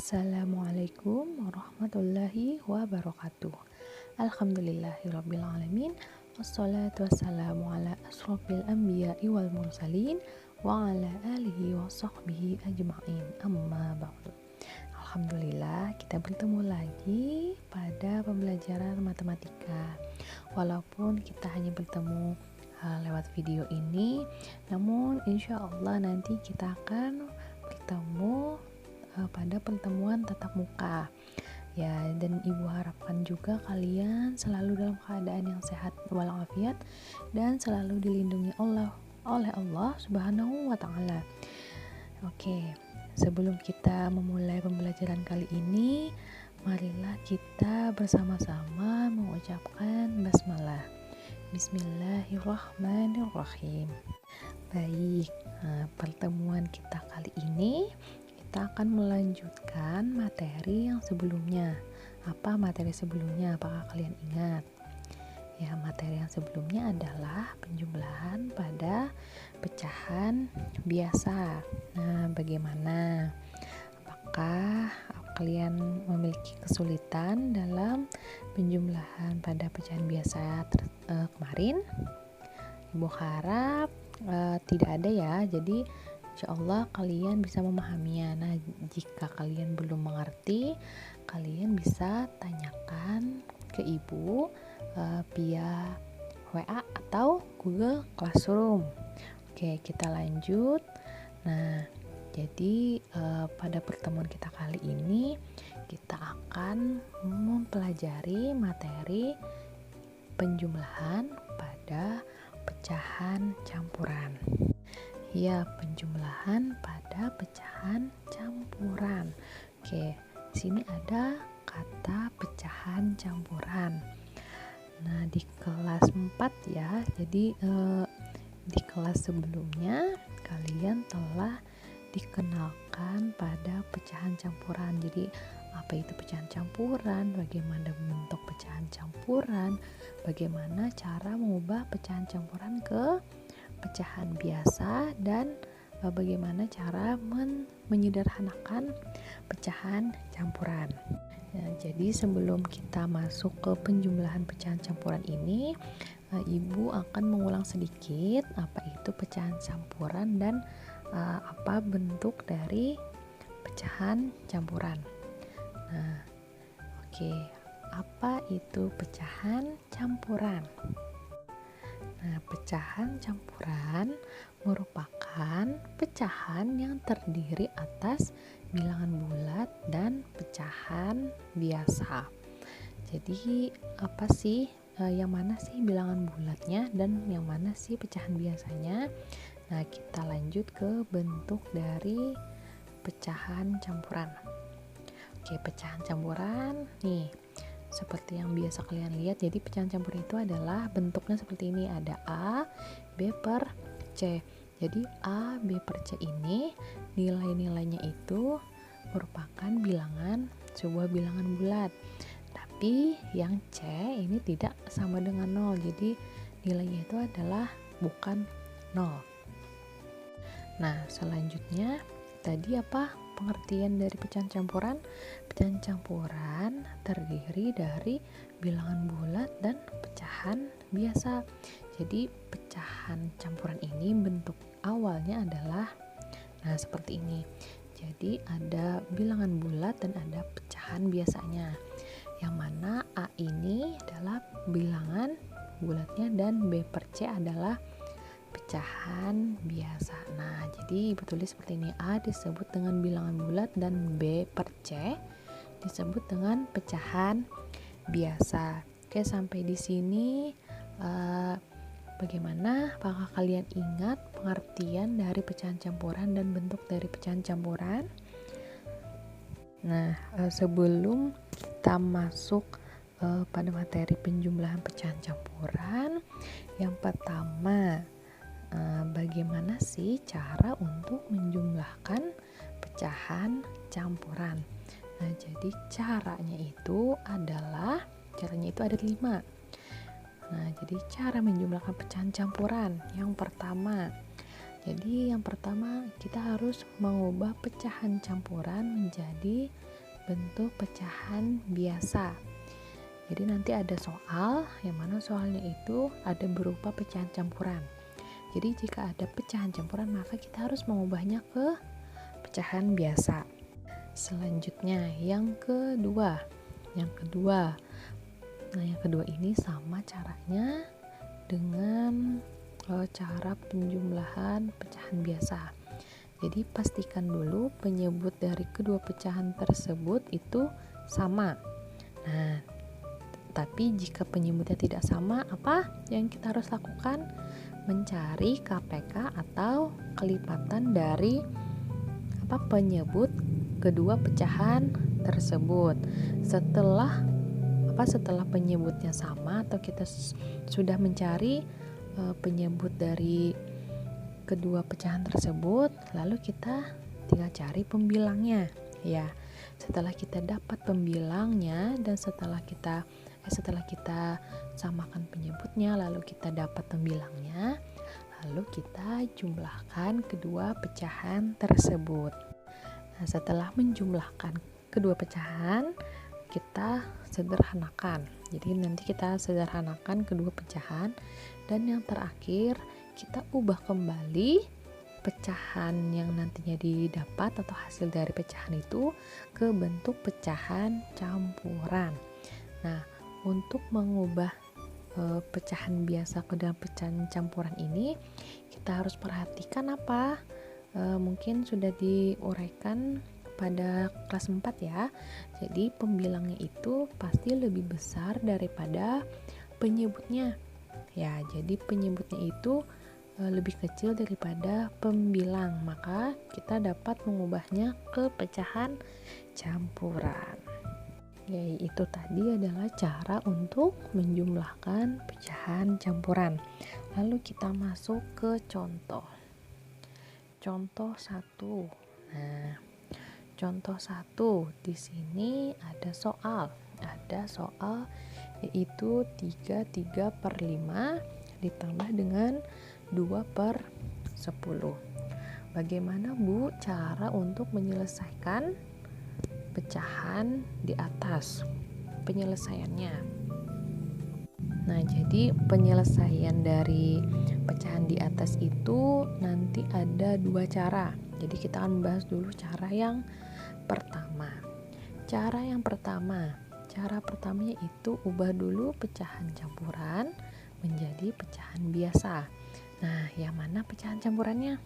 Assalamualaikum warahmatullahi wabarakatuh. Alhamdulillahirabbil alamin. Wassalatu wassalamu ala asrofil anbiya'i wal mursalin wa ala alihi wa sahbihi ajma'in. Amma ba'du. Alhamdulillah, kita bertemu lagi pada pembelajaran matematika. Walaupun kita hanya bertemu lewat video ini, namun insya Allah nanti kita akan bertemu pada pertemuan tatap muka ya, dan ibu harapkan juga kalian selalu dalam keadaan yang sehat walafiat dan selalu dilindungi oleh Allah Subhanahu wa taala. Oke, sebelum kita memulai pembelajaran kali ini, marilah kita bersama-sama mengucapkan basmalah. Bismillahirrahmanirrahim. Baik, pertemuan kita kali ini kita akan melanjutkan materi yang sebelumnya. Apa materi sebelumnya? Apakah kalian ingat? Ya, materi yang sebelumnya adalah penjumlahan pada pecahan biasa. Nah, bagaimana? Apakah kalian memiliki kesulitan dalam penjumlahan pada pecahan biasa kemarin? Ibu harap tidak ada ya. Jadi insya Allah kalian bisa memahaminya. Nah, jika kalian belum mengerti, kalian bisa tanyakan ke ibu via WA atau Google Classroom. Oke, kita lanjut. Nah, jadi pada pertemuan kita kali ini kita akan mempelajari materi penjumlahan pada pecahan campuran. Ya, penjumlahan pada pecahan campuran. Oke, di sini ada kata pecahan campuran. Nah, di kelas 4 ya. Jadi di kelas sebelumnya kalian telah dikenalkan pada pecahan campuran. Jadi apa itu pecahan campuran, bagaimana bentuk pecahan campuran, bagaimana cara mengubah pecahan campuran ke pecahan biasa, dan bagaimana cara menyederhanakan pecahan campuran. Ya, jadi sebelum kita masuk ke penjumlahan pecahan campuran ini, ibu akan mengulang sedikit apa itu pecahan campuran dan apa bentuk dari pecahan campuran. Nah, oke, apa itu pecahan campuran? Nah, pecahan campuran merupakan pecahan yang terdiri atas bilangan bulat dan pecahan biasa. Jadi, apa sih yang mana sih bilangan bulatnya dan yang mana sih pecahan biasanya? Nah, kita lanjut ke bentuk dari pecahan campuran. Oke, pecahan campuran nih seperti yang biasa kalian lihat. Jadi pecahan campur itu adalah bentuknya seperti ini, ada A, B per C. Jadi A, B per C ini nilai-nilainya itu merupakan sebuah bilangan bulat. Tapi yang C ini tidak sama dengan 0. Jadi nilainya itu adalah bukan 0. Nah, selanjutnya tadi apa pengertian dari pecahan campuran? Pecahan campuran terdiri dari bilangan bulat dan pecahan biasa. Jadi pecahan campuran ini bentuk awalnya adalah seperti ini. Jadi ada bilangan bulat dan ada pecahan biasanya. Yang mana A ini adalah bilangan bulatnya dan B per C adalah pecahan biasa. Nah, jadi ibu tulis seperti ini. A disebut dengan bilangan bulat dan B per C disebut dengan pecahan biasa. Oke, sampai di sini bagaimana? Apakah kalian ingat pengertian dari pecahan campuran dan bentuk dari pecahan campuran? Nah, sebelum kita masuk pada materi penjumlahan pecahan campuran, yang pertama, bagaimana sih cara untuk menjumlahkan pecahan campuran? Nah, jadi caranya itu ada 5. Nah, jadi cara menjumlahkan pecahan campuran. Yang pertama, Jadi yang pertama kita harus mengubah pecahan campuran menjadi bentuk pecahan biasa. Jadi nanti ada soal yang mana soalnya itu ada berupa pecahan campuran. Jadi jika ada pecahan campuran maka kita harus mengubahnya ke pecahan biasa. Selanjutnya yang kedua. Nah, yang kedua ini sama caranya dengan cara penjumlahan pecahan biasa. Jadi pastikan dulu penyebut dari kedua pecahan tersebut itu sama. Nah, tapi jika penyebutnya tidak sama, apa yang kita harus lakukan? Mencari KPK atau kelipatan dari penyebut kedua pecahan tersebut. Setelah penyebutnya sama atau kita sudah mencari penyebut dari kedua pecahan tersebut, lalu kita tinggal cari pembilangnya ya. Setelah kita dapat pembilangnya dan setelah kita samakan penyebutnya, lalu kita dapat pembilangnya, lalu kita jumlahkan kedua pecahan tersebut. Nah, setelah menjumlahkan kedua pecahan, kita sederhanakan. Jadi nanti kita sederhanakan kedua pecahan, dan yang terakhir kita ubah kembali pecahan yang nantinya didapat atau hasil dari pecahan itu ke bentuk pecahan campuran. Nah, untuk mengubah pecahan biasa ke dalam pecahan campuran ini, kita harus perhatikan mungkin sudah diuraikan pada kelas 4 ya. Jadi pembilangnya itu pasti lebih besar daripada penyebutnya. Ya, jadi penyebutnya itu lebih kecil daripada pembilang, maka kita dapat mengubahnya ke pecahan campuran. Yaitu tadi adalah cara untuk menjumlahkan pecahan campuran. Lalu kita masuk ke contoh. Contoh 1. Nah, contoh 1 di sini ada soal yaitu 3/5 ditambah dengan 2/10. Bagaimana Bu cara untuk menyelesaikan pecahan di atas? Penyelesaiannya. Nah, jadi penyelesaian dari pecahan di atas itu nanti ada 2 cara. Jadi kita akan membahas dulu cara yang pertama. Cara pertamanya itu ubah dulu pecahan campuran menjadi pecahan biasa. Nah, yang mana pecahan campurannya?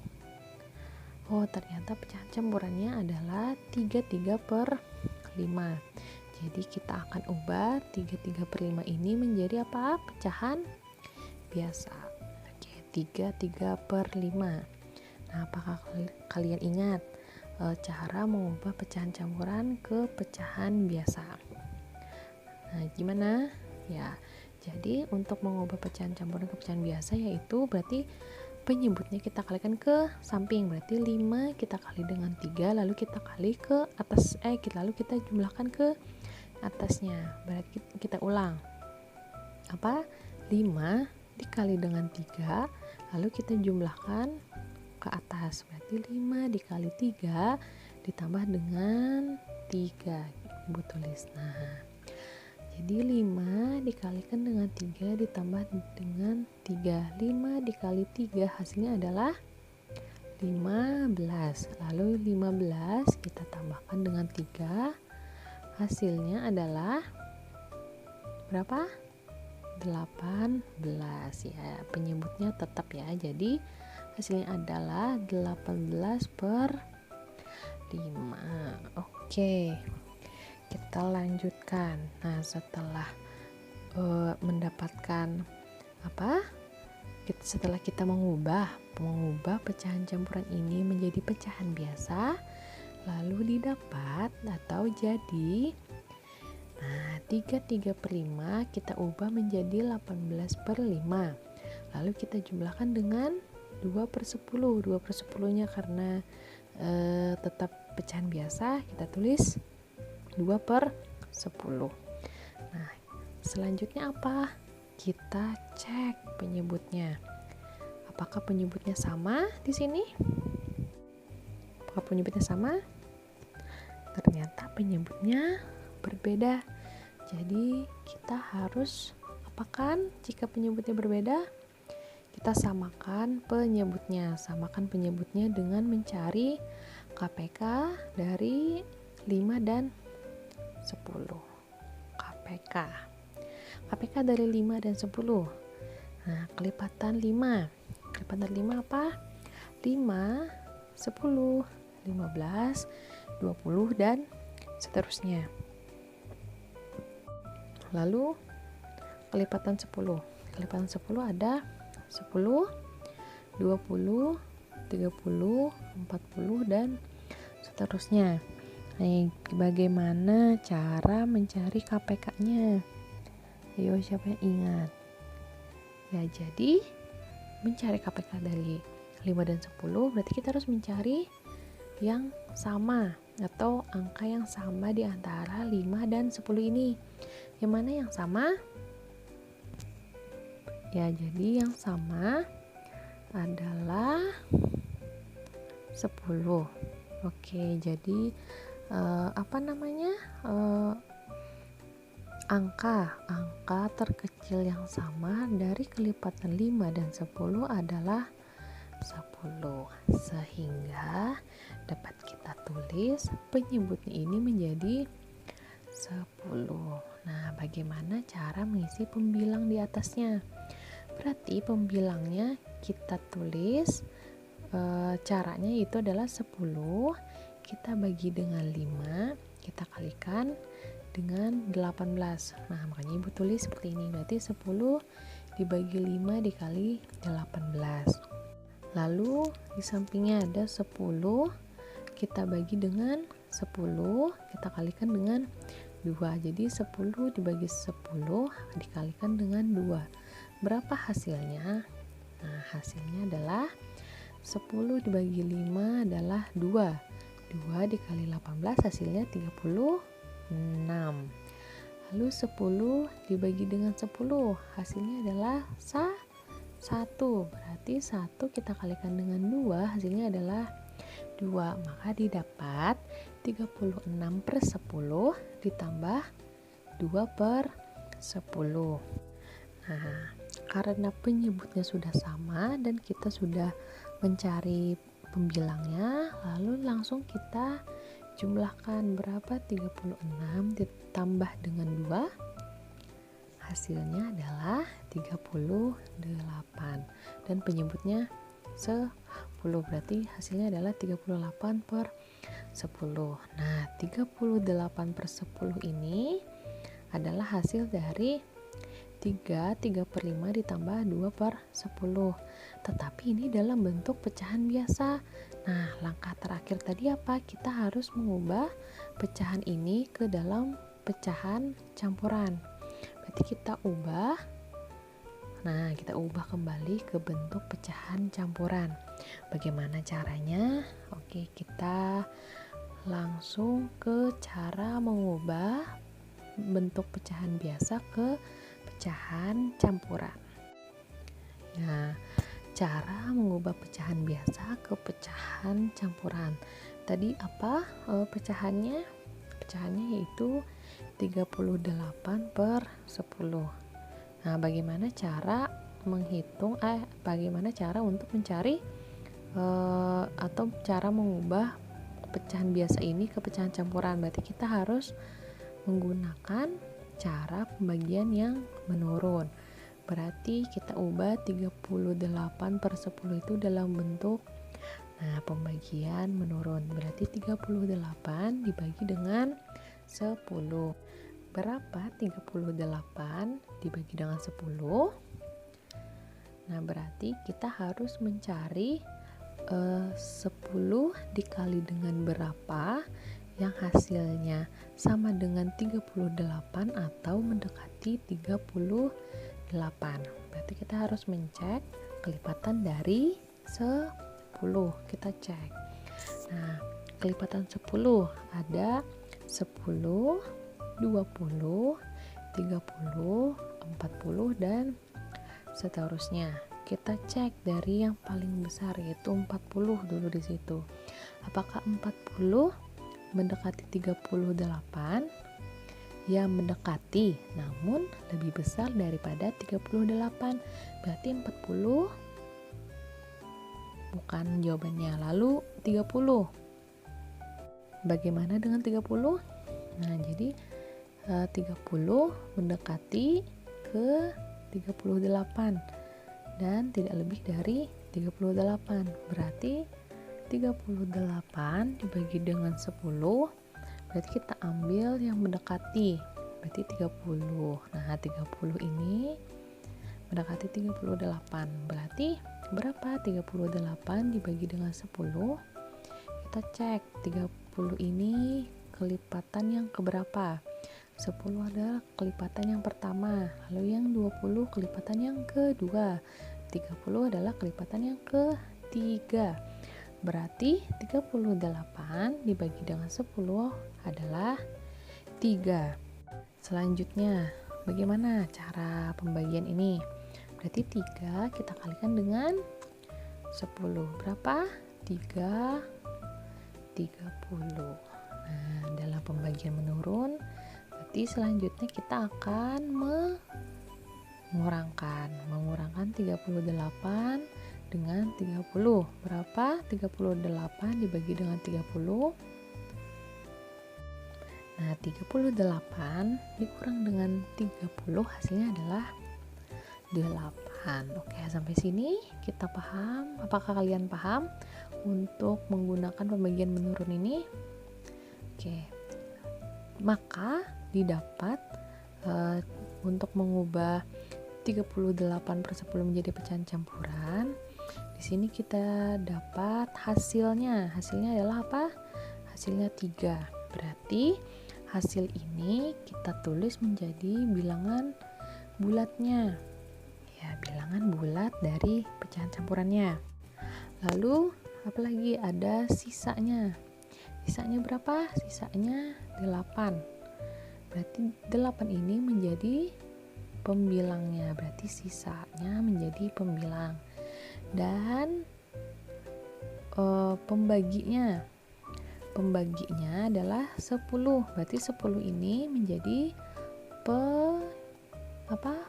Oh, ternyata pecahan campurannya adalah 3/5. Jadi kita akan ubah 3/5 ini menjadi apa? Pecahan biasa. Oke, 3/5. Nah, apakah kalian ingat cara mengubah pecahan campuran ke pecahan biasa? Nah, gimana? Ya, jadi untuk mengubah pecahan campuran ke pecahan biasa yaitu berarti penyebutnya kita kalikan ke samping, berarti 5 kita kali dengan 3, lalu kita kali ke atas, lalu kita jumlahkan ke atasnya. Berarti kita ulang. 5 dikali dengan 3, lalu kita jumlahkan ke atas. Berarti 5 dikali 3 ditambah dengan 3. Ibu tulis. Nah, jadi 5 dikalikan dengan 3 ditambah dengan 3. 5 dikali 3 hasilnya adalah 15. Lalu 15 kita tambahkan dengan 3. Hasilnya adalah berapa? 18 ya. Penyebutnya tetap ya. Jadi hasilnya adalah 18/5. Oke. Kita lanjutkan. Nah, setelah mendapatkan setelah kita mengubah pecahan campuran ini menjadi pecahan biasa, lalu didapat atau jadi 3/5 kita ubah menjadi 18/5. Lalu kita jumlahkan dengan 2/10. 2/10 nya karena tetap pecahan biasa, kita tulis 2/10. Nah, selanjutnya apa? Kita cek penyebutnya. Apakah penyebutnya sama di sini? Apakah penyebutnya sama? Ternyata penyebutnya berbeda. Jadi kita harus apakan jika penyebutnya berbeda? Kita samakan penyebutnya. Samakan penyebutnya dengan mencari KPK dari 5 dan 10. KPK dari 5 dan 10. Nah, kelipatan 5. Kelipatan 5 apa? 5, 10, 15, 20 dan seterusnya. Lalu kelipatan 10. Kelipatan 10 ada 10, 20, 30, 40 dan seterusnya. Nah, bagaimana cara mencari KPK-nya? Ayo, siapa yang ingat? Ya, jadi mencari KPK dari 5 dan 10 berarti kita harus mencari yang sama atau angka yang sama di antara 5 dan 10 ini. Yang mana yang sama? Ya, jadi yang sama adalah 10. Oke, jadi angka terkecil yang sama dari kelipatan 5 dan 10 adalah 10. Sehingga dapat kita tulis penyebutnya ini menjadi 10. Nah, bagaimana cara mengisi pembilang di atasnya? Berarti pembilangnya kita tulis, caranya itu adalah 10 kita bagi dengan 5, kita kalikan dengan 18. Nah, makanya Ibu tulis seperti ini. Berarti 10 dibagi 5 dikali 18. Lalu di sampingnya ada 10 kita bagi dengan 10, kita kalikan dengan 2. Jadi 10 dibagi 10 dikalikan dengan 2. Berapa hasilnya? Nah, hasilnya adalah 10 dibagi 5 adalah 2. 2 dikali 18 hasilnya 36. Lalu 10 dibagi dengan 10 hasilnya adalah 1. Berarti 1 kita kalikan dengan 2 hasilnya adalah 2. Maka didapat 36/10 ditambah 2/10. Nah, karena penyebutnya sudah sama dan kita sudah mencari pembilangnya, lalu langsung kita jumlahkan berapa 36 ditambah dengan 2, hasilnya adalah 38 dan penyebutnya 10, berarti hasilnya adalah 38/10. Nah, 38/10 ini adalah hasil dari 3/5 ditambah 2/10. Tetapi ini dalam bentuk pecahan biasa. Nah, langkah terakhir tadi apa? Kita harus mengubah pecahan ini ke dalam pecahan campuran. Berarti kita ubah kembali ke bentuk pecahan campuran. Bagaimana caranya? Oke, kita langsung ke cara mengubah bentuk pecahan biasa ke pecahan campuran. Nah, cara mengubah pecahan biasa ke pecahan campuran. Tadi apa pecahannya? Pecahannya yaitu 38/10. Nah, bagaimana cara untuk mencari atau cara mengubah pecahan biasa ini ke pecahan campuran? Berarti kita harus menggunakan cara pembagian yang menurun. Berarti kita ubah 38/10 itu dalam bentuk pembagian menurun. Berarti 38 dibagi dengan 10. Berapa 38 dibagi dengan 10? Nah, berarti kita harus mencari 10 dikali dengan berapa yang hasilnya sama dengan 38 atau mendekati 38. Berarti kita harus mencek kelipatan dari 10. Kita cek. Nah, kelipatan 10 ada 10, 20, 30, 40 dan seterusnya. kita cek dari yang paling besar yaitu 40 dulu di situ. Apakah 40 mendekati 38? Ya, mendekati, namun lebih besar daripada 38. Berarti 40 bukan jawabannya. Lalu 30. Bagaimana dengan 30? Nah, jadi 30 mendekati ke 38 dan tidak lebih dari 38. Berarti 38 dibagi dengan 10, berarti kita ambil yang mendekati, berarti 30. Nah, 30 ini mendekati 38. Berarti berapa 38 dibagi dengan 10? Kita cek 30 ini kelipatan yang keberapa? 10 adalah kelipatan yang pertama, lalu yang 20 kelipatan yang kedua, 30 adalah kelipatan yang ketiga. Berarti 38 dibagi dengan 10 adalah 3. Selanjutnya, bagaimana cara pembagian ini? Berarti 3 kita kalikan dengan 10. Berapa? 3, 30. Nah, dalam pembagian menurun, berarti selanjutnya kita akan mengurangkan 38 dengan 30. Berapa? 38 dibagi dengan 30. Nah, 38 dikurang dengan 30 hasilnya adalah 8. Oke, sampai sini kita paham? Apakah kalian paham untuk menggunakan pembagian menurun ini? Oke, maka didapat untuk mengubah 38/10 menjadi pecahan campuran. Di sini kita dapat hasilnya. Hasilnya adalah apa? Hasilnya 3. Berarti hasil ini kita tulis menjadi bilangan bulatnya. Ya, bilangan bulat dari pecahan campurannya. Lalu apalagi ada sisanya. Sisanya berapa? Sisanya 8. Berarti 8 ini menjadi pembilangnya. Berarti sisanya menjadi pembilang. Dan pembaginya adalah 10. Berarti 10 ini menjadi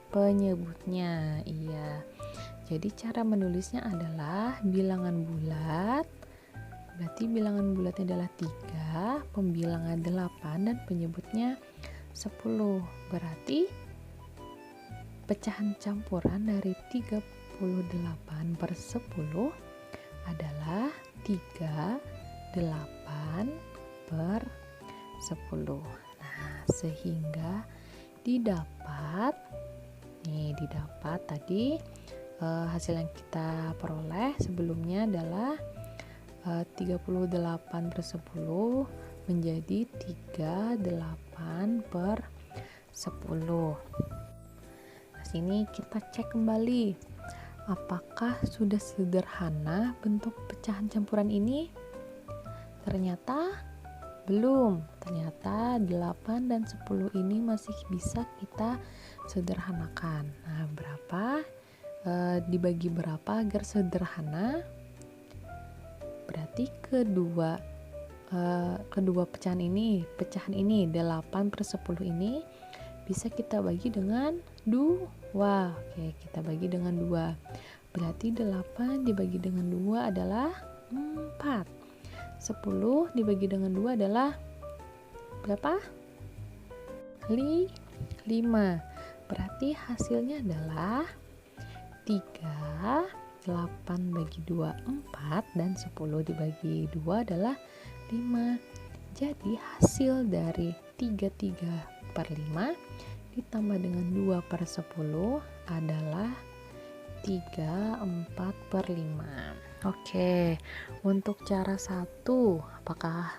penyebutnya. Iya. Jadi cara menulisnya adalah bilangan bulat. Berarti bilangan bulatnya adalah 3, pembilangan 8, dan penyebutnya 10. Berarti pecahan campuran dari 38/10 adalah 38/10. Nah, sehingga didapat tadi hasil yang kita peroleh sebelumnya adalah 38/10 menjadi 38/10. Nah, sini kita cek kembali apakah sudah sederhana bentuk pecahan campuran ini. Ternyata belum. Ternyata 8 dan 10 ini masih bisa kita sederhanakan. Nah, berapa dibagi berapa agar sederhana? Berarti kedua pecahan ini 8/10 ini bisa kita bagi dengan 2. Oke, kita bagi dengan 2. Berarti 8 dibagi dengan 2 adalah 4. 10 dibagi dengan 2 adalah berapa? 5. Berarti hasilnya adalah 3, 8 bagi 2 4, dan 10 dibagi 2 adalah 5. Jadi hasil dari 3/5 ditambah dengan 2/10 adalah 3/4/5. Oke, untuk cara 1, apakah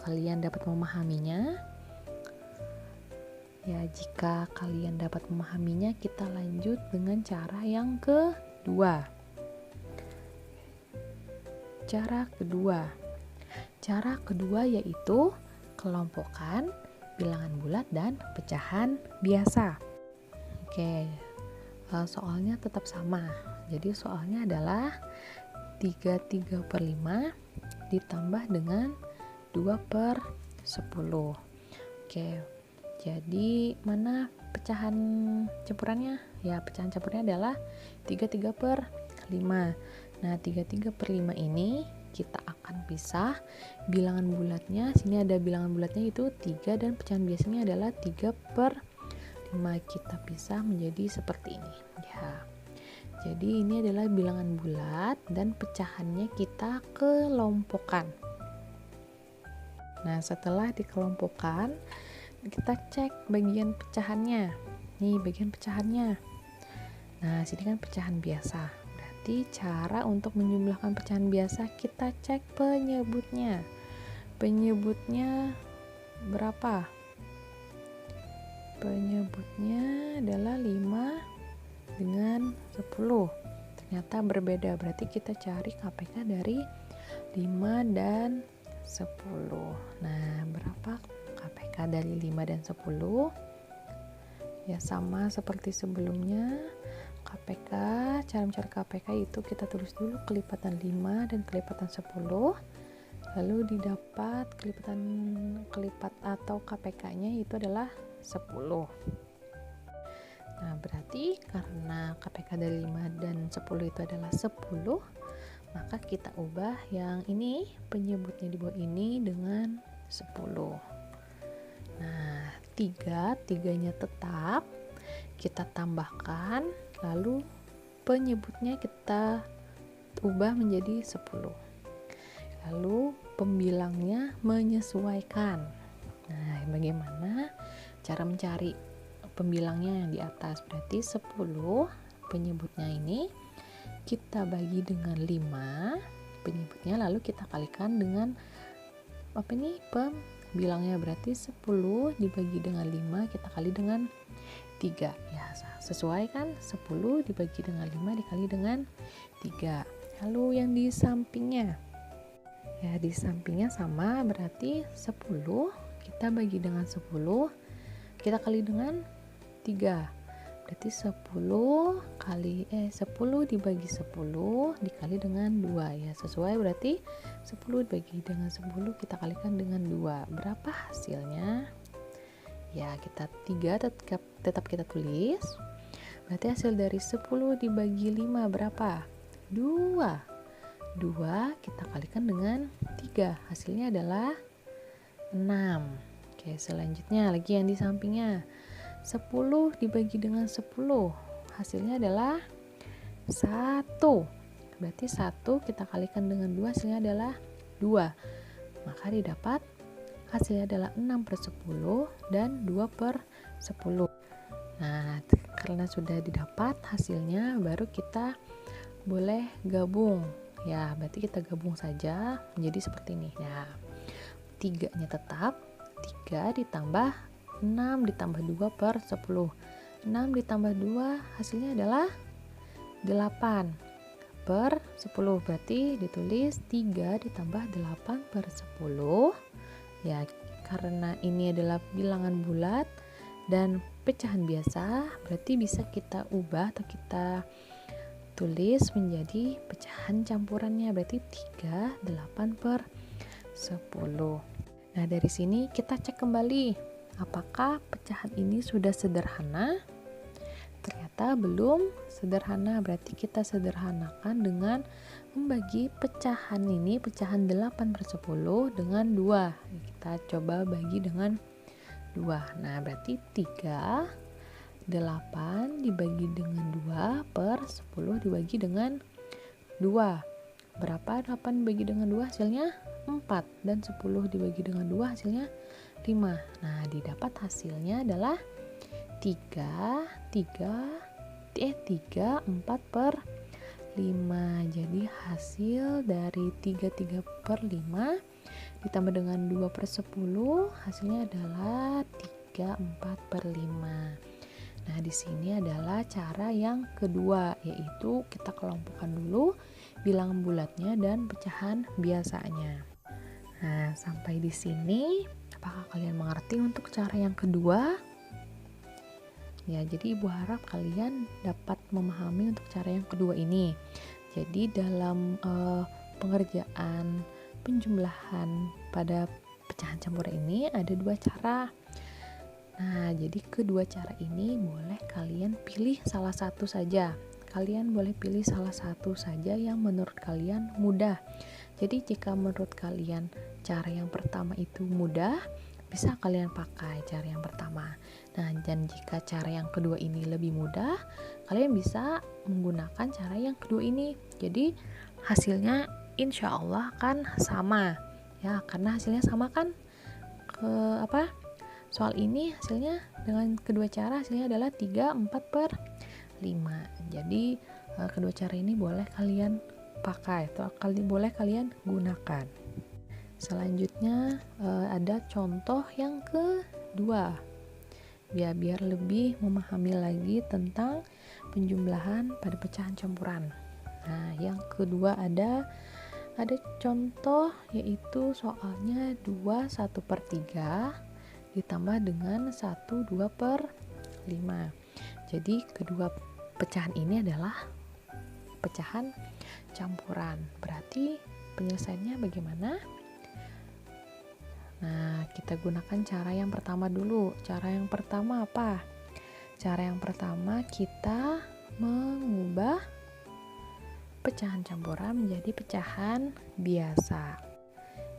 kalian dapat memahaminya? Ya, jika kalian dapat memahaminya, kita lanjut dengan cara yang kedua. Cara kedua yaitu kelompokkan bilangan bulat dan pecahan biasa. Oke, soalnya tetap sama. Jadi soalnya adalah 33/5 ditambah dengan 2/10. Oke, jadi mana pecahan campurannya? Ya, pecahan campurannya adalah 33/5. Nah, 33/5 ini kita akan pisah bilangan bulatnya. Sini ada bilangan bulatnya itu 3 dan pecahan biasanya adalah 3/5. Kita pisah menjadi seperti ini. Ya. Jadi ini adalah bilangan bulat dan pecahannya kita kelompokkan. Nah, setelah dikelompokkan, kita cek bagian pecahannya. Nih, bagian pecahannya. Nah, sini kan pecahan biasa. Berarti cara untuk menjumlahkan pecahan biasa, kita cek penyebutnya. Penyebutnya berapa? Penyebutnya adalah 5 dengan 10. Ternyata berbeda. Berarti kita cari KPK dari 5 dan 10. Nah, berapa KPK dari 5 dan 10? Ya, sama seperti sebelumnya. KPK, cara mencari KPK itu kita tulis dulu kelipatan 5 dan kelipatan 10. Lalu didapat kelipat atau KPK-nya itu adalah 10. Nah, berarti karena KPK dari 5 dan 10 itu adalah 10, maka kita ubah yang ini penyebutnya di bawah ini dengan 10. Nah, 3-nya tetap kita tambahkan, lalu penyebutnya kita ubah menjadi 10. Lalu pembilangnya menyesuaikan. Nah, bagaimana cara mencari pembilangnya yang di atas? Berarti 10 penyebutnya ini kita bagi dengan 5 penyebutnya, lalu kita kalikan dengan pembilangnya. Berarti 10 dibagi dengan 5 kita kali dengan 3. Ya, sesuai kan? 10 dibagi dengan 5 dikali dengan 3. Lalu yang di sampingnya, ya di sampingnya sama, berarti 10 kita bagi dengan 10 kita kali dengan 3. Berarti 10 dibagi 10 dikali dengan 2, ya sesuai. Berarti 10 dibagi dengan 10 kita kalikan dengan 2. Berapa hasilnya? Ya, kita 3 tetap kita tulis. Berarti hasil dari 10 dibagi 5 berapa? 2 kita kalikan dengan 3. Hasilnya adalah 6. Oke, selanjutnya lagi yang di sampingnya. 10 dibagi dengan 10 hasilnya adalah 1. Berarti 1 kita kalikan dengan 2 hasilnya adalah 2. Maka didapat hasilnya adalah 6/10 dan 2/10. Nah, karena sudah didapat hasilnya, baru kita boleh gabung. Ya, berarti kita gabung saja menjadi seperti ini. Ya, 3-nya tetap. 3 ditambah 6 ditambah 2/10. 6 ditambah 2 hasilnya adalah 8/10. Berarti ditulis 3 ditambah 8/10. Ya, karena ini adalah bilangan bulat dan pecahan biasa, berarti bisa kita ubah atau kita tulis menjadi pecahan campurannya. Berarti 3 8/10. Nah, dari sini kita cek kembali apakah pecahan ini sudah sederhana. Ternyata belum sederhana. Berarti kita sederhanakan dengan membagi pecahan ini, pecahan 8/10 dengan 2. Kita coba bagi dengan 2. Nah, berarti 8 dibagi dengan 2/10 dibagi dengan 2. Berapa 8 dibagi dengan 2 hasilnya? 4. Dan 10 dibagi dengan 2 hasilnya 5. Nah, didapat hasilnya adalah 4/5. Jadi hasil dari 3/5 ditambah dengan 2/10 hasilnya adalah 3/4/5. Nah, di sini adalah cara yang kedua, yaitu kita kelompokkan dulu bilangan bulatnya dan pecahan biasanya. Nah, sampai di sini apakah kalian mengerti untuk cara yang kedua? Ya, jadi Ibu harap kalian dapat memahami untuk cara yang kedua ini. Jadi dalam pengerjaan penjumlahan pada pecahan campuran ini ada dua cara. Nah, jadi kedua cara ini boleh kalian pilih salah satu saja. Kalian boleh pilih salah satu saja yang menurut kalian mudah. Jadi jika menurut kalian cara yang pertama itu mudah, bisa kalian pakai cara yang pertama. Nah, dan jika cara yang kedua ini lebih mudah, kalian bisa menggunakan cara yang kedua ini. Jadi hasilnya insya Allah kan sama. Ya, karena hasilnya sama kan. Soal ini hasilnya dengan kedua cara hasilnya adalah 3, 4/5. Jadi kedua cara ini boleh kalian pakai atau boleh kalian gunakan. Selanjutnya ada contoh yang kedua. Biar lebih memahami lagi tentang penjumlahan pada pecahan campuran. Nah, yang kedua ada contoh, yaitu soalnya 2/1/3 ditambah dengan 1/2/5. Jadi kedua pecahan ini adalah pecahan campuran. Berarti penyelesaiannya bagaimana? Nah, kita gunakan cara yang pertama dulu. Cara yang pertama apa? Cara yang pertama kita mengubah pecahan campuran menjadi pecahan biasa.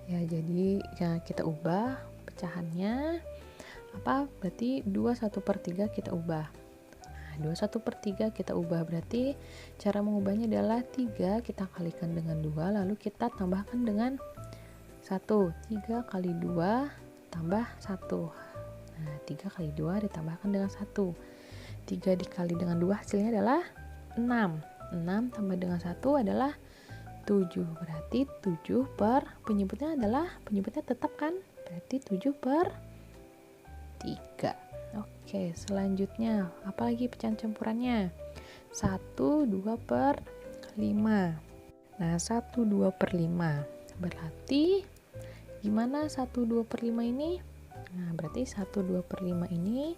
Ya, jadi kita ubah pecahannya apa? Berarti 2/1/3 kita ubah. Nah, 2/1/3 kita ubah, berarti cara mengubahnya adalah 3 kita kalikan dengan 2, lalu kita tambahkan dengan 1. 3 kali 2 tambah 1. Nah, 3 kali 2 ditambahkan dengan 1. 3 dikali dengan 2 hasilnya adalah 6. 6 tambah dengan 1 adalah 7. Berarti 7 per penyebutnya tetap kan? Berarti 7/3. Oke, selanjutnya apalagi pecahan campurannya? 1/2/5. Nah, 1/2/5 berarti gimana 1/2/5 ini? Nah, berarti 1/2/5 ini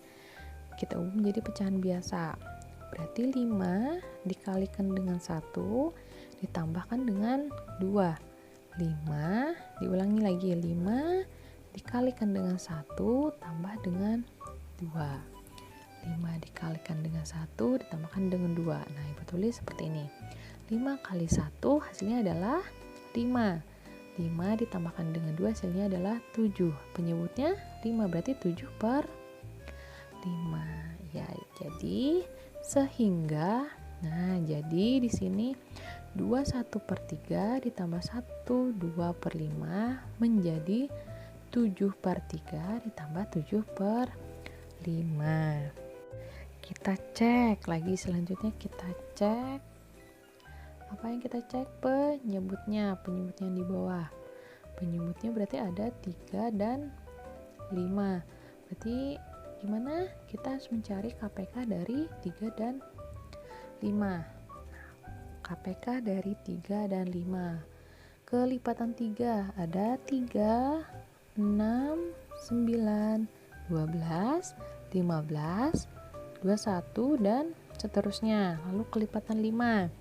kita ubah menjadi pecahan biasa. Berarti 5 dikalikan dengan 1 ditambahkan dengan 2. 5 diulangi lagi, 5 dikalikan dengan 1 tambah dengan 2. 5 dikalikan dengan 1 ditambahkan dengan 2. Nah, Ibu tulis seperti ini. 5 kali 1 hasilnya adalah 5. 5 ditambahkan dengan 2 hasilnya adalah 7. Penyebutnya 5, berarti 7/5. Ya, jadi sehingga jadi di sini 2/1/3 ditambah 1/2/5 menjadi 7/3 ditambah 7/5. Kita cek lagi, selanjutnya kita cek apa yang kita cek? Penyebutnya di bawah. Penyebutnya berarti ada 3 dan 5. Berarti gimana? Kita harus mencari KPK dari 3 dan 5. KPK dari 3 dan 5. Kelipatan 3 ada 3, 6, 9, 12, 15, 21 dan seterusnya. Lalu kelipatan 5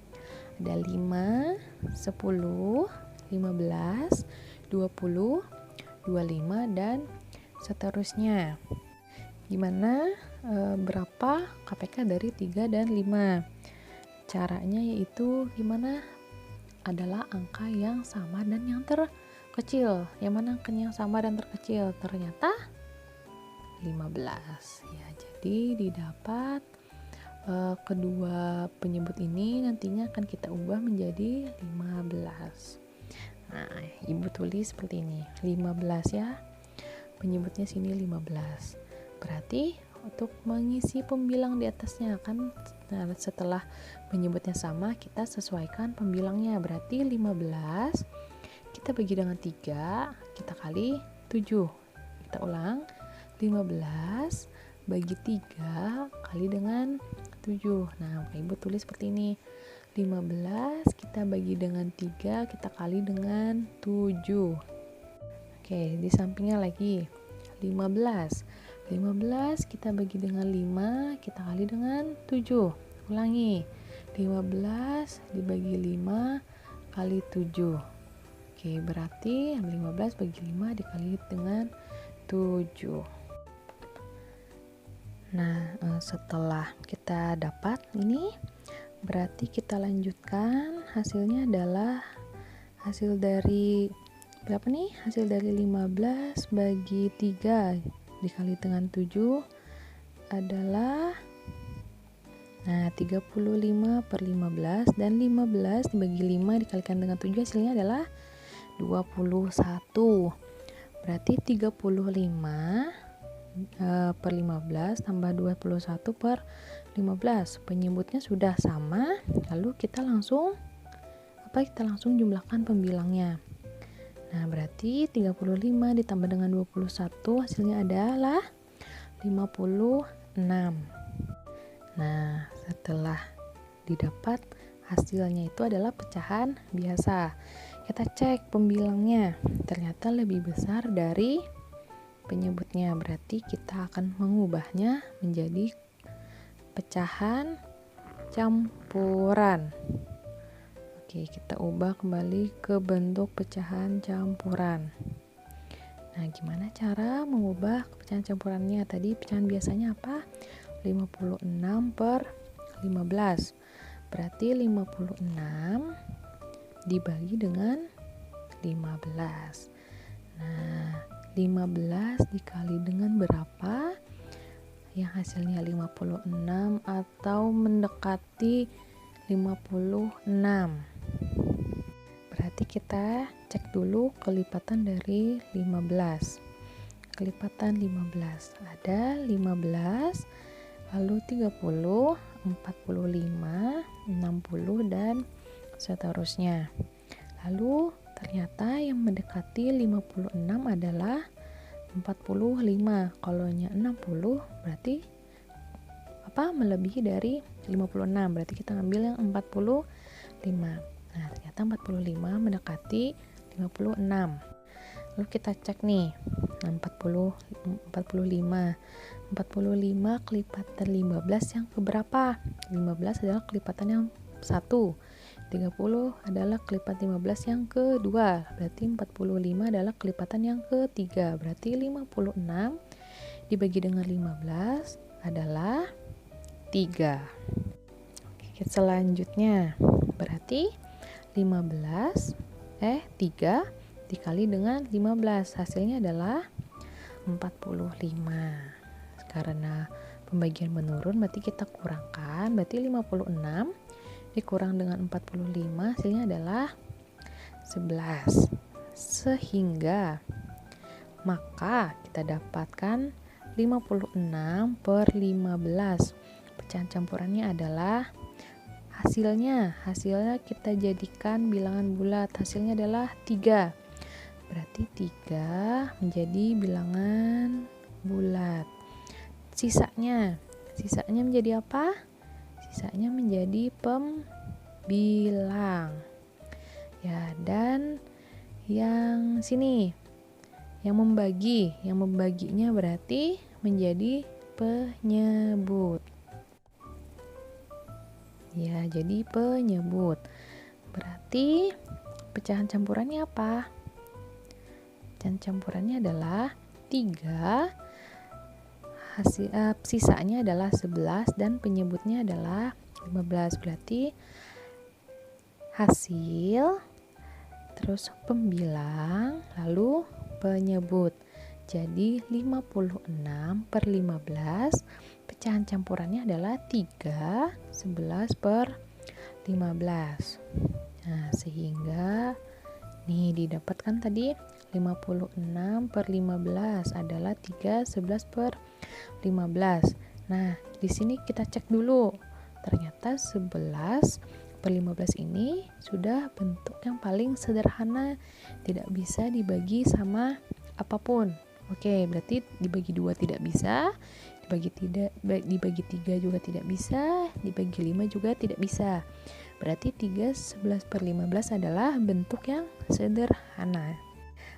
ada 5, 10, 15, 20, 25 dan seterusnya. Gimana berapa KPK dari 3 dan 5? Caranya yaitu gimana? Adalah angka yang sama dan yang terkecil. Yang mana angka yang sama dan terkecil? Ternyata 15. Ya, jadi didapat kedua penyebut ini nantinya akan kita ubah menjadi 15. Nah, Ibu tulis seperti ini. 15 ya. Penyebutnya sini 15. Berarti untuk mengisi pembilang di atasnya kan setelah penyebutnya sama kita sesuaikan pembilangnya. Berarti 15 kita bagi dengan 3, kita kali 7. Kita ulang. 15 bagi 3 kali dengan 7. Nah, Ibu tulis seperti ini. 15 kita bagi dengan 3, kita kali dengan 7. Oke, di sampingnya lagi 15 15 kita bagi dengan 5, kita kali dengan 7. Ulangi. 15 dibagi 5 kali 7. Oke, berarti 15 bagi 5 dikali dengan 7. Nah, setelah kita dapat ini, berarti kita lanjutkan. Hasilnya adalah hasil dari berapa nih? Hasil dari 15 bagi 3 dikali dengan 7 adalah 35 per 15, dan 15 dibagi 5 dikalikan dengan 7 hasilnya adalah 21. Berarti 35 per 15 tambah 21 per 15. Penyebutnya sudah sama, lalu kita langsung jumlahkan pembilangnya. Nah, berarti 35 ditambah dengan 21 hasilnya adalah 56. Nah, setelah didapat hasilnya itu adalah pecahan biasa. Kita cek pembilangnya, ternyata lebih besar dari penyebutnya. Berarti kita akan mengubahnya menjadi pecahan campuran. Oke, kita ubah kembali ke bentuk pecahan campuran. Nah, gimana cara mengubah pecahan campurannya? Tadi pecahan biasanya apa? 56 per 15. Berarti 56 dibagi dengan 15. Nah, 15 dikali dengan berapa? Yang hasilnya 56 atau mendekati 56. Berarti kita cek dulu kelipatan dari 15. Kelipatan 15 ada 15, lalu 30, 45, 60, dan seterusnya. Lalu ternyata yang mendekati 56 adalah 45. Kalau 60 berarti melebihi dari 56. Berarti kita ambil yang 45. Nah, ternyata 45 mendekati 56. Lalu kita cek nih, 45 kelipatan 15 yang keberapa? 15 adalah kelipatan yang 1. 30 adalah kelipatan 15 yang kedua. Berarti 45 adalah kelipatan yang ketiga. Berarti 56 dibagi dengan 15 adalah 3. Oke, selanjutnya berarti 3 dikali dengan 15 hasilnya adalah 45. Karena pembagian menurun berarti kita kurangkan, berarti 56 dikurang dengan 45 hasilnya adalah 11. Sehingga maka kita dapatkan 56 per 15. Pecahan campurannya adalah hasilnya kita jadikan bilangan bulat, hasilnya adalah 3. Berarti 3 menjadi bilangan bulat. Sisanya menjadi apa? Sisanya menjadi pembilang. Ya, dan yang sini yang membaginya berarti menjadi penyebut. Ya, jadi penyebut. Berarti pecahan campurannya apa? Pecahan campurannya adalah 3, sisanya adalah 11, dan penyebutnya adalah 15. Berarti hasil, terus pembilang, lalu penyebut. Jadi 56 per 15, pecahan campurannya adalah 3, 11 per 15. Nah, sehingga nih didapatkan tadi 56 per 15 adalah 3, 11 per 15. Nah, di sini kita cek dulu. Ternyata 11 per 15 ini sudah bentuk yang paling sederhana, tidak bisa dibagi sama apapun. Oke, berarti dibagi 2 tidak bisa, dibagi 3 juga tidak bisa, dibagi 5 juga tidak bisa. Berarti 3, 11 per 15 adalah bentuk yang sederhana.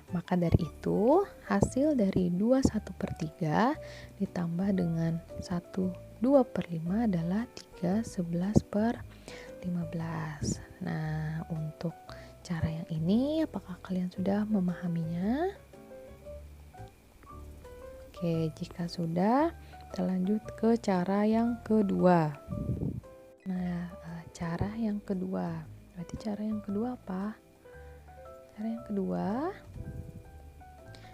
Maka dari itu, hasil dari 21/3 ditambah dengan 1/2/5 adalah 3/11/15. Nah, untuk cara yang ini, apakah kalian sudah memahaminya? Oke, jika sudah, kita lanjut ke cara yang kedua. Nah, cara yang kedua. Berarti cara yang kedua apa? Cara yang kedua,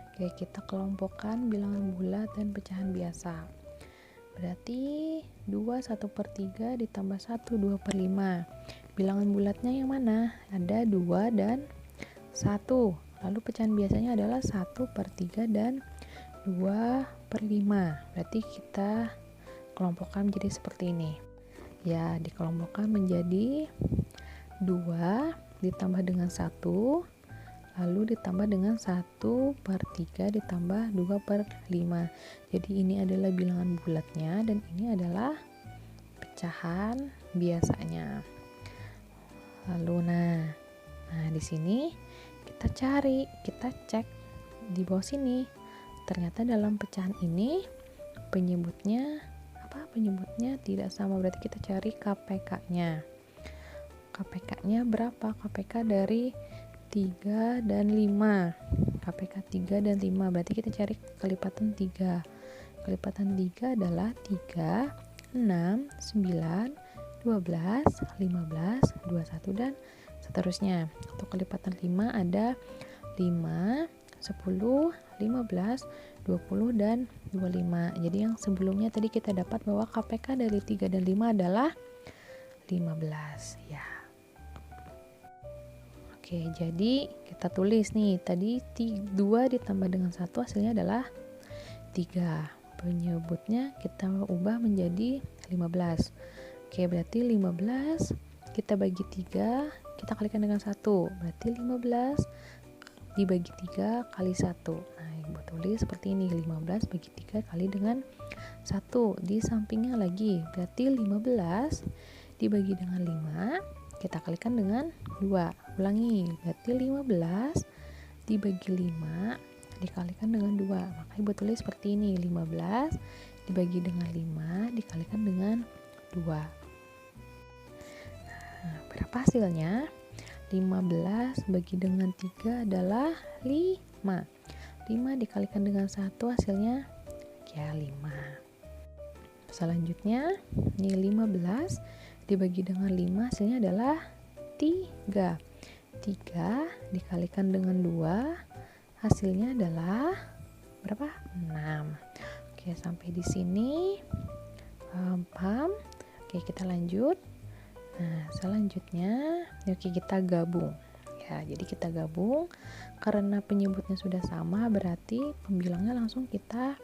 oke, kita kelompokkan bilangan bulat dan pecahan biasa. Berarti 21/3 ditambah 1/2/5. Bilangan bulatnya yang mana? Ada 2 dan 1. Lalu pecahan biasanya adalah 1/3 dan 2/5. Berarti kita kelompokkan menjadi seperti ini. Ya, dikelompokkan menjadi 2 ditambah dengan 1, lalu ditambah dengan 1/3 ditambah 2/5. Jadi ini adalah bilangan bulatnya dan ini adalah pecahan biasanya. Lalu nah di sini kita cek di bawah sini. Ternyata dalam pecahan ini penyebutnya tidak sama, berarti kita cari KPK-nya. KPK-nya berapa? KPK dari 3 dan 5. KPK 3 dan 5, berarti kita cari kelipatan 3. Kelipatan 3 adalah 3, 6, 9, 12, 15, 21 dan seterusnya. Untuk kelipatan 5 ada 5, 10, 15, 20 dan 25. Jadi yang sebelumnya tadi kita dapat bahwa KPK dari 3 dan 5 adalah 15 ya. Oke, jadi kita tulis nih, tadi 2 ditambah dengan 1 hasilnya adalah 3. Penyebutnya kita ubah menjadi 15. Oke, berarti 15 kita bagi 3, kita kalikan dengan 1. Berarti 15 dibagi 3 kali 1. Nah, Ibu tulis seperti ini, 15 bagi 3 kali dengan 1. Di sampingnya lagi, berarti 15 dibagi dengan 5, kita kalikan dengan 2. Ulangi, berarti 15 dibagi 5 dikalikan dengan 2. Maka Ibu tulis seperti ini, 15 dibagi dengan 5 dikalikan dengan 2. Nah, berapa hasilnya? 15 bagi dengan 3 adalah 5. 5 dikalikan dengan 1 hasilnya ya 5. Selanjutnya, ini 15 dibagi dengan 5 hasilnya adalah 3. 3 dikalikan dengan 2 hasilnya adalah berapa? 6. Oke, sampai di sini paham? Oke, kita lanjut. Nah, selanjutnya oke, kita gabung. Ya, jadi kita gabung karena penyebutnya sudah sama, berarti pembilangnya langsung kita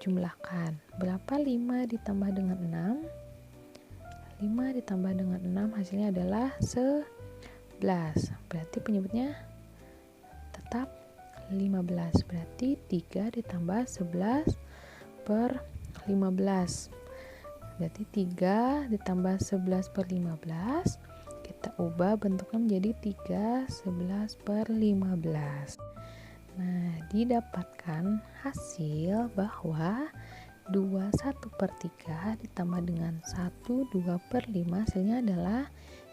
jumlahkan. Berapa 5 ditambah dengan 6? 5 ditambah dengan 6 hasilnya adalah 11. Berarti penyebutnya tetap 15. Berarti 3 ditambah 11 per 15. Berarti 3 ditambah 11 per 15, kita ubah bentuknya menjadi 3 11 per 15. Nah, didapatkan hasil bahwa 21/3 ditambah dengan 1/2/5 hasilnya adalah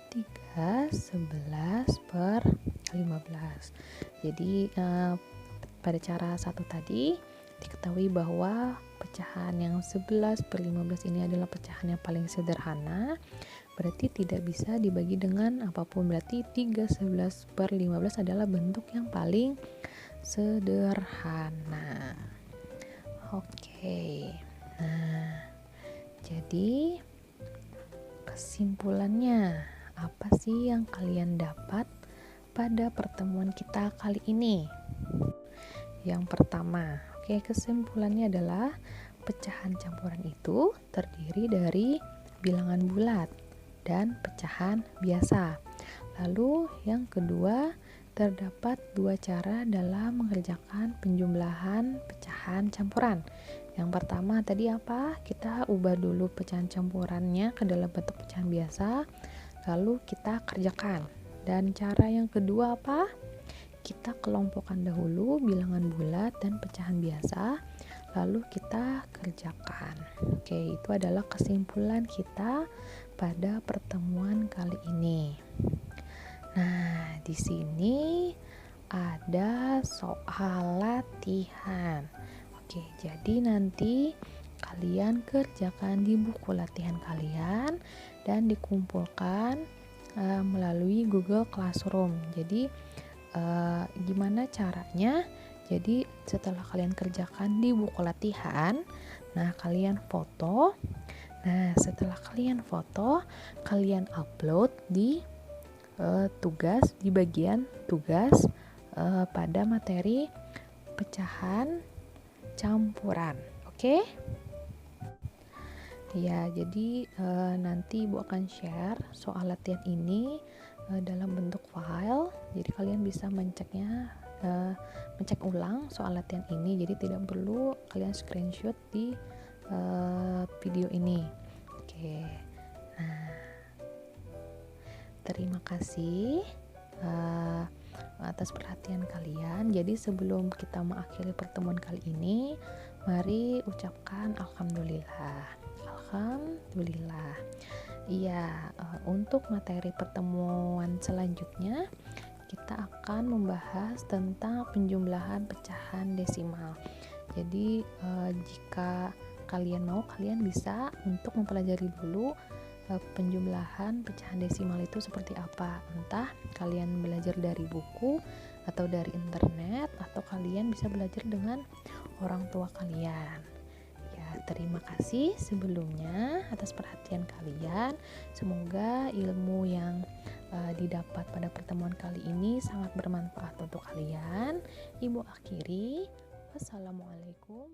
3 11 per 15. Jadi pada cara satu tadi diketahui bahwa pecahan yang 11/15 ini adalah pecahan yang paling sederhana, berarti tidak bisa dibagi dengan apapun. Berarti 3 11 per 15 adalah bentuk yang paling sederhana. Oke, nah jadi kesimpulannya apa sih yang kalian dapat pada pertemuan kita kali ini? Yang pertama, kesimpulannya adalah pecahan campuran itu terdiri dari bilangan bulat dan pecahan biasa. Lalu yang kedua, terdapat 2 cara dalam mengerjakan penjumlahan pecahan campuran. Yang pertama tadi apa? Kita ubah dulu pecahan campurannya ke dalam bentuk pecahan biasa, lalu kita kerjakan. Dan cara yang kedua apa? kita kelompokkan dahulu bilangan bulat dan pecahan biasa, lalu kita kerjakan. Oke, itu adalah kesimpulan kita pada pertemuan kali ini. Nah, di sini ada soal latihan. Oke, jadi nanti kalian kerjakan di buku latihan kalian dan dikumpulkan melalui Google Classroom. Jadi gimana caranya? Jadi setelah kalian kerjakan di buku latihan, nah kalian foto. Nah, setelah kalian foto, kalian upload di tugas, di bagian tugas pada materi pecahan campuran. Oke? Ya, jadi nanti Ibu akan share soal latihan ini dalam bentuk file. Jadi kalian bisa mencek ulang soal latihan ini. Jadi tidak perlu kalian screenshot di video ini. Oke. Nah, terima kasih atas perhatian kalian. Jadi sebelum kita mengakhiri pertemuan kali ini, mari ucapkan alhamdulillah. Alhamdulillah. Iya, untuk materi pertemuan selanjutnya kita akan membahas tentang penjumlahan pecahan desimal. Jadi jika kalian mau, kalian bisa untuk mempelajari dulu penjumlahan pecahan desimal itu seperti apa. Entah kalian belajar dari buku atau dari internet, atau kalian bisa belajar dengan orang tua kalian. Ya, terima kasih sebelumnya atas perhatian kalian. Semoga ilmu yang didapat pada pertemuan kali ini sangat bermanfaat untuk kalian. Ibu akhiri. Wassalamualaikum